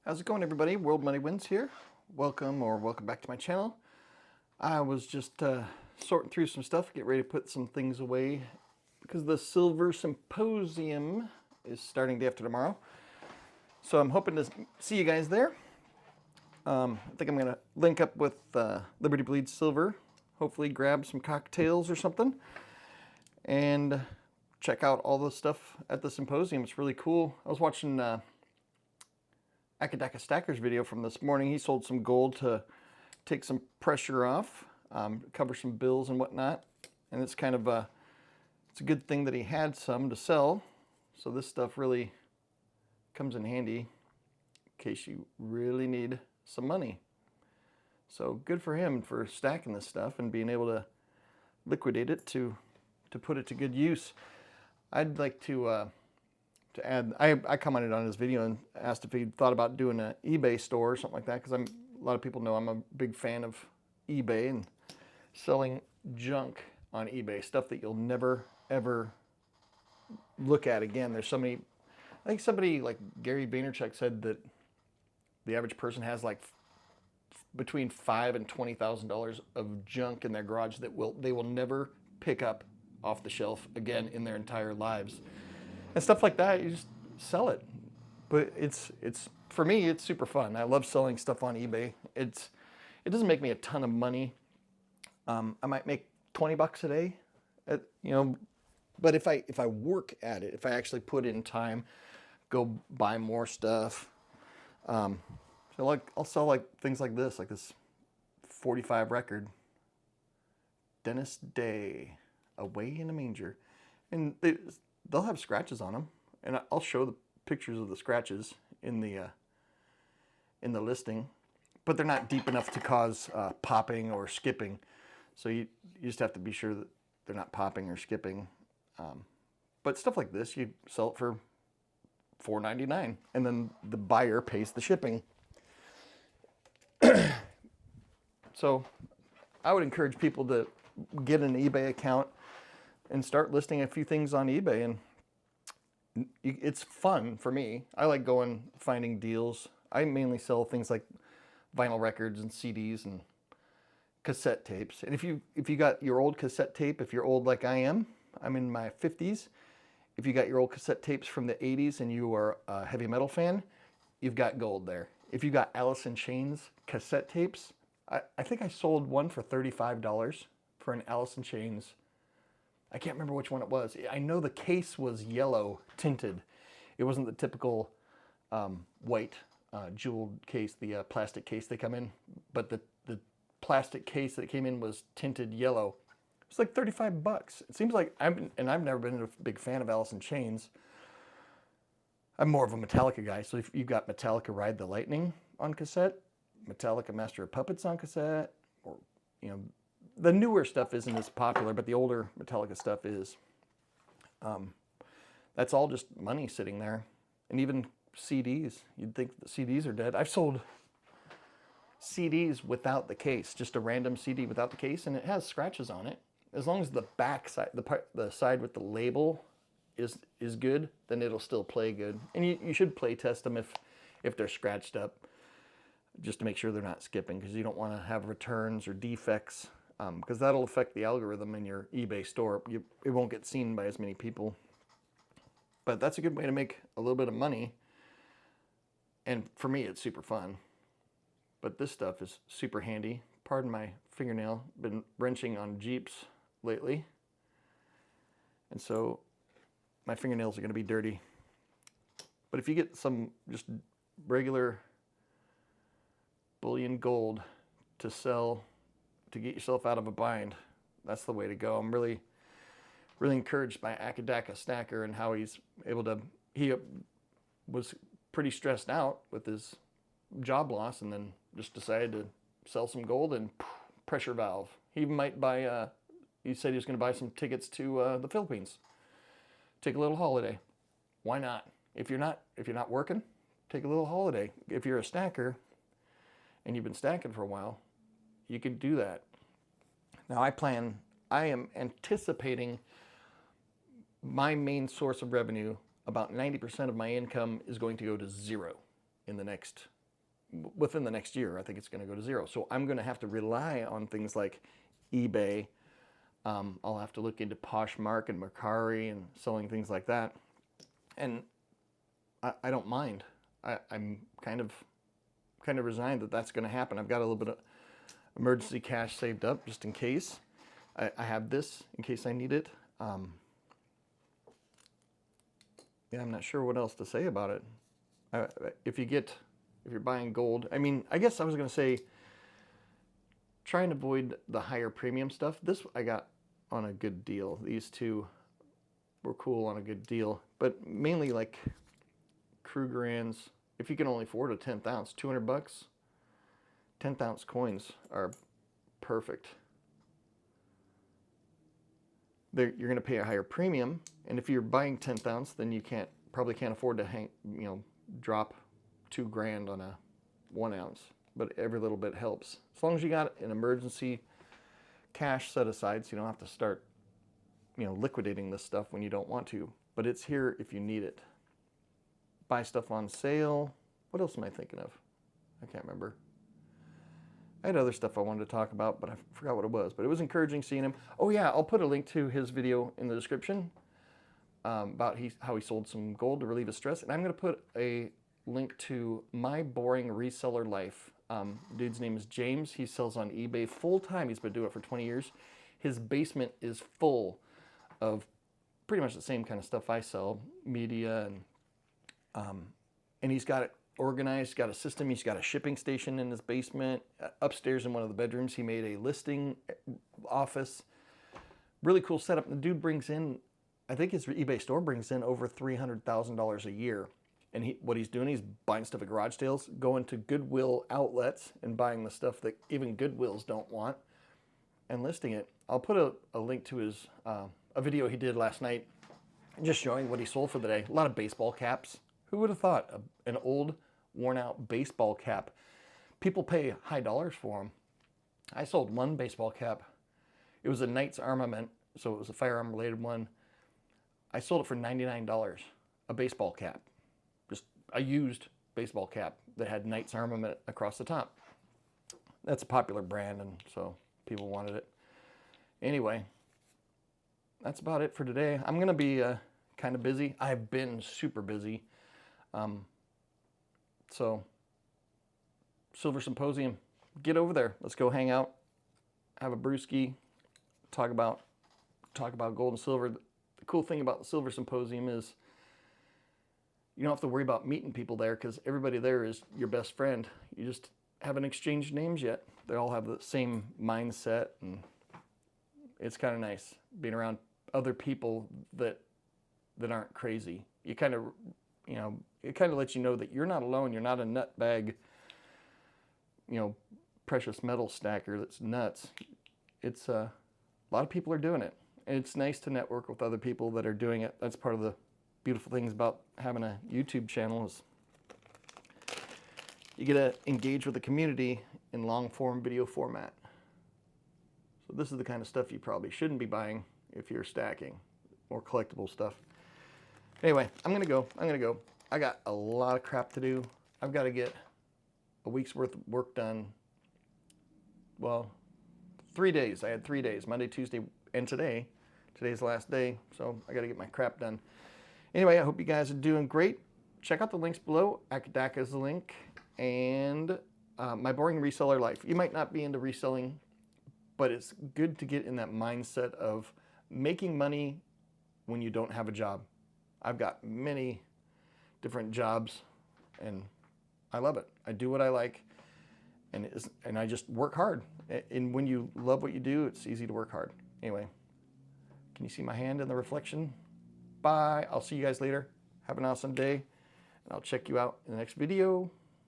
How's it going, everybody? World Money Wins here. Welcome back to my channel. I was just sorting through some stuff, get ready to put some things away because the Silver Symposium is starting day after tomorrow. So I'm hoping to see you guys there. I think I'm going to link up with Liberty Bleeds Silver, hopefully grab some cocktails or something, and check out all the stuff at the symposium. It's really cool. I was watching accadacastkr4912's video from this morning. He sold some gold to take some pressure off, cover some bills and whatnot. And it's kind of it's a good thing that he had some to sell. So this stuff really comes in handy in case you really need some money. So good for him for stacking this stuff and being able to liquidate it to put it to good use. I'd like to add, I commented on his video and asked if he thought about doing an eBay store or something like that, because a lot of people know I'm a big fan of eBay and selling junk on eBay, stuff that you'll never ever look at again. There's so many, I think somebody like Gary Vaynerchuk said that the average person has like between $5,000 and $20,000 of junk in their garage that they will never pick up off the shelf again in their entire lives. And stuff like that, you just sell it. But it's for me, it's super fun. I love selling stuff on eBay. It doesn't make me a ton of money. I might make 20 bucks a day, but if I work at it, if I actually put in time, go buy more stuff. So like I'll sell like things like this 45 record, Dennis Day, Away in a Manger, and they'll have scratches on them, and I'll show the pictures of the scratches in the listing, but they're not deep enough to cause popping or skipping. So you just have to be sure that they're not popping or skipping. But stuff like this, you sell it for $4.99, and then the buyer pays the shipping. So I would encourage people to get an eBay account and start listing a few things on eBay, and it's fun for me. I like going finding deals. I mainly sell things like vinyl records and CDs and cassette tapes. And if you got your old cassette tape, if you're old like I am, I'm in my 50s. If you got your old cassette tapes from the 80s and you are a heavy metal fan, you've got gold there. If you got Alice in Chains cassette tapes, I think I sold one for $35 for an Alice in Chains. I can't remember which one it was. I know the case was yellow tinted. It wasn't the typical white jeweled case, the plastic case they come in, but the plastic case that came in was tinted yellow. It's like 35 bucks. It seems like I've never been a big fan of Alice in Chains. I'm more of a Metallica guy. So if you've got Metallica Ride the Lightning on cassette, Metallica Master of Puppets on cassette, or the newer stuff isn't as popular, but the older Metallica stuff is. That's all just money sitting there. And even CDs. You'd think the CDs are dead. I've sold CDs without the case, just a random CD without the case, and it has scratches on it. As long as the back side, the side with the label is good, then it'll still play good. And you should play test them if they're scratched up, just to make sure they're not skipping, because you don't want to have returns or defects. Because that'll affect the algorithm in your eBay store. It won't get seen by as many people. But that's a good way to make a little bit of money. And for me, it's super fun. But this stuff is super handy. Pardon my fingernail. Been wrenching on Jeeps lately. And so my fingernails are going to be dirty. But if you get some just regular bullion gold to sell, to get yourself out of a bind, that's the way to go. I'm really encouraged by accadacastkr and how he's able to, he was pretty stressed out with his job loss and then just decided to sell some gold and pressure valve. He might buy, he said he was going to buy some tickets to the Philippines. Take a little holiday. Why not? If you're not working, take a little holiday. If you're a stacker and you've been stacking for a while, you could do that. Now I am anticipating my main source of revenue, about 90% of my income is going to go to zero in the next within the next year, I think it's going to go to zero. So I'm going to have to rely on things like eBay. I'll have to look into Poshmark and Mercari and selling things like that. And I don't mind. I'm kind of resigned that that's going to happen. I've got a little bit of emergency cash saved up just in case. I have this in case I need it. Yeah, I'm not sure what else to say about it. If you're buying gold, I mean, I guess I was going to say, try and avoid the higher premium stuff. This I got on a good deal. These two were cool on a good deal, but mainly like Krugerrands. If you can only afford a 10th ounce, $200, 10th ounce coins are perfect. You're going to pay a higher premium, and if you're buying 10th ounce, then you probably can't afford to drop $2,000 on a 1 ounce. But every little bit helps. As long as you got an emergency cash set aside, so you don't have to start, liquidating this stuff when you don't want to. But it's here if you need it. Buy stuff on sale. What else am I thinking of? I can't remember. I had other stuff I wanted to talk about, but I forgot what it was. But it was encouraging seeing him. Oh yeah, I'll put a link to his video in the description about how he sold some gold to relieve his stress. And I'm going to put a link to My Boring Reseller Life. Dude's name is James. He sells on eBay full time. He's been doing it for 20 years. His basement is full of pretty much the same kind of stuff I sell, media, and he's got it organized. He's got a system. He's got a shipping station in his basement. Upstairs in one of the bedrooms, he made a listing office. Really cool setup. The dude brings in, I think his eBay store brings in over $300,000 a year. And what he's doing, he's buying stuff at garage sales, going to Goodwill outlets and buying the stuff that even Goodwills don't want and listing it. I'll put a link to his a video he did last night just showing what he sold for the day. A lot of baseball caps. Who would have thought an old, worn-out baseball cap? People pay high dollars for them. I sold one baseball cap. It was a Knight's Armament, so it was a firearm-related one. I sold it for $99, a baseball cap. Just a used baseball cap that had Knight's Armament across the top. That's a popular brand, and so people wanted it. Anyway, that's about it for today. I'm going to be kind of busy. I've been super busy. So, Silver Symposium, get over there. Let's go hang out, have a brewski, talk about gold and silver. The cool thing about the Silver Symposium is you don't have to worry about meeting people there because everybody there is your best friend. You just haven't exchanged names yet. They all have the same mindset, and it's kind of nice being around other people that aren't crazy. You kind of, it kind of lets you know that you're not alone. You're not a nutbag, precious metal stacker that's nuts. It's a lot of people are doing it. And it's nice to network with other people that are doing it. That's part of the beautiful things about having a YouTube channel is you get to engage with the community in long form video format. So this is the kind of stuff you probably shouldn't be buying if you're stacking or collectible stuff. Anyway, I'm gonna go. I got a lot of crap to do. I've got to get a week's worth of work done. Well, 3 days. I had 3 days, Monday, Tuesday, and today. Today's the last day, so I got to get my crap done. Anyway, I hope you guys are doing great. Check out the links below. Akadaka is the link. And My Boring Reseller Life. You might not be into reselling, but it's good to get in that mindset of making money when you don't have a job. I've got many different jobs, and I love it. I do what I like, and I just work hard. And when you love what you do, it's easy to work hard. Anyway, can you see my hand in the reflection? Bye. I'll see you guys later. Have an awesome day, and I'll check you out in the next video.